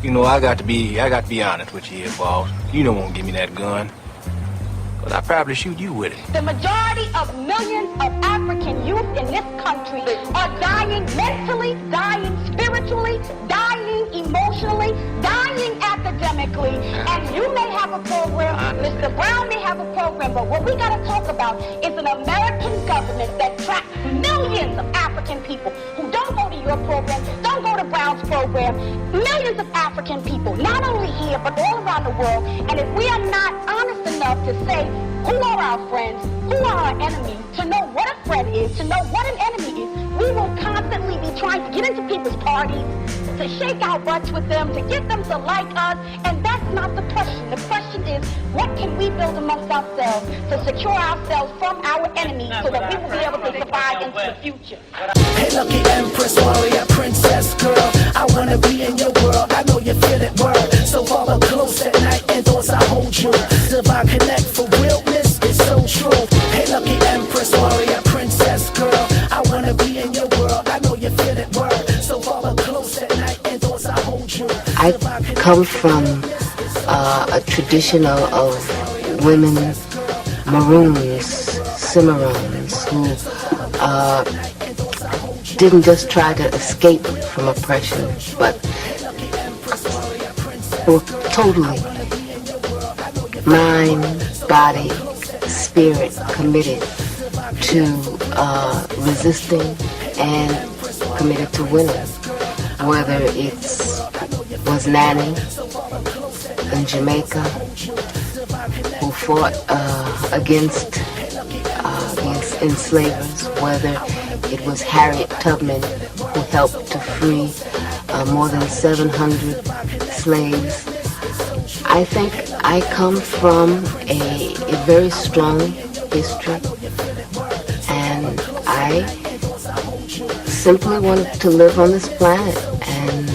You know, I got to be honest with you here, boss. You don't want to give me that gun. But I'd probably shoot you with it. The majority of millions of African youth in this country are dying mentally, dying spiritually, dying emotionally, dying academically. And you may have a program, Mr. Brown may have a program, but what we got to talk about is an American government that tracks millions of African people who don't go to your program, don't go to Brown's program. Millions of African people, not only here, but all around the world. And if we are not honest enough to say who are our friends, who are our enemies, to know what a friend is, to know what an enemy is, we will constantly be trying to get into people's parties, to shake our butts with them, to get them to like us, and that's not the question. The question is, what can we build amongst ourselves to secure ourselves from our enemies so that we will be able to survive into the future? Hey, lucky Empress, warrior, princess, girl, I wanna be in your world, I know you feel it, word. So follow close at night and thoughts I hold you. Divine connect for realness is so true. Hey, lucky Empress, warrior, princess, girl, I wanna be in your world, I know you feel it, word. So follow close at night and thoughts I hold you. I come from a tradition of women, Maroons, Cimarrons, who didn't just try to escape from oppression, but were totally mind, body, spirit committed to resisting and committed to winning. Whether it was Nanny in Jamaica, who fought against enslavers, whether it was Harriet Tubman, who helped to free more than 700 slaves. I think I come from a very strong history, and I simply wanted to live on this planet and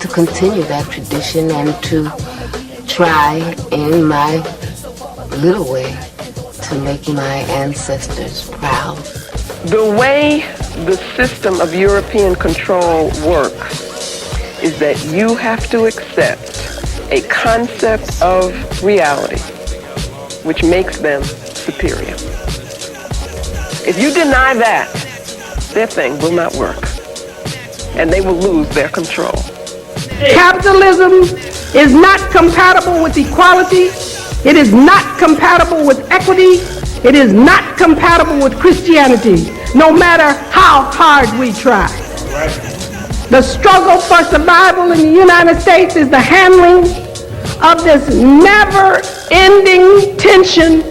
to continue that tradition and to try in my little way to make my ancestors proud. The way the system of European control works is that you have to accept a concept of reality which makes them superior. If you deny that, their thing will not work, and they will lose their control. Capitalism is not compatible with equality. It is not compatible with equity. It is not compatible with Christianity, no matter how hard we try. The struggle for survival in the United States is the handling of this never-ending tension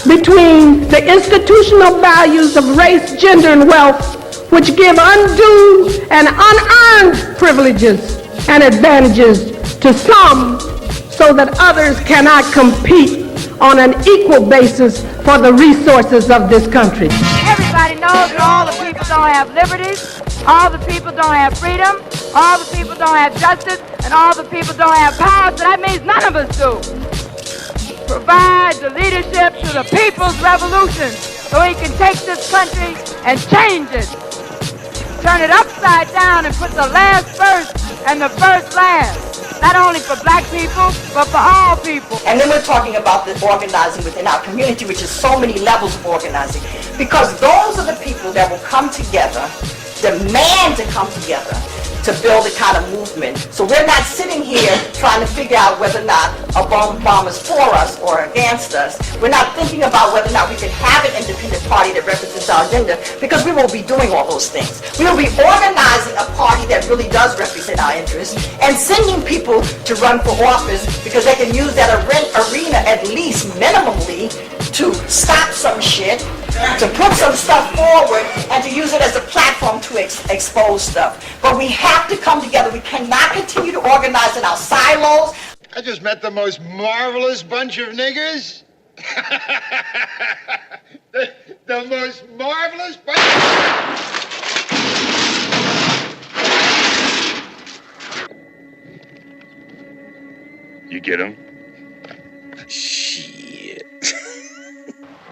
between the institutional values of race, gender, and wealth, which give undue and unearned privileges and advantages to some so that others cannot compete on an equal basis for the resources of this country. Everybody knows that all the people don't have liberties, all the people don't have freedom, all the people don't have justice, and all the people don't have power, so that means none of us do. Provide the leadership to the people's revolution so he can take this country and change it. Turn it upside down and put the last first and the first last. Not only for black people, but for all people. And then we're talking about the organizing within our community, which is so many levels of organizing. Because those are the people that will come together, demand to come together, to build a kind of movement. So we're not sitting here trying to figure out whether or not Obama's for us or against us. We're not thinking about whether or not we can have an independent party that represents our agenda, because we won't be doing all those things. We will be organizing a party that really does represent our interests and sending people to run for office because they can use that arena at least minimally to stop some shit, to put some stuff forward, and to use it as a platform to expose stuff. But we have to come together. We cannot continue to organize in our silos. I just met the most marvelous bunch of niggers. the most marvelous bunch of... You get 'em?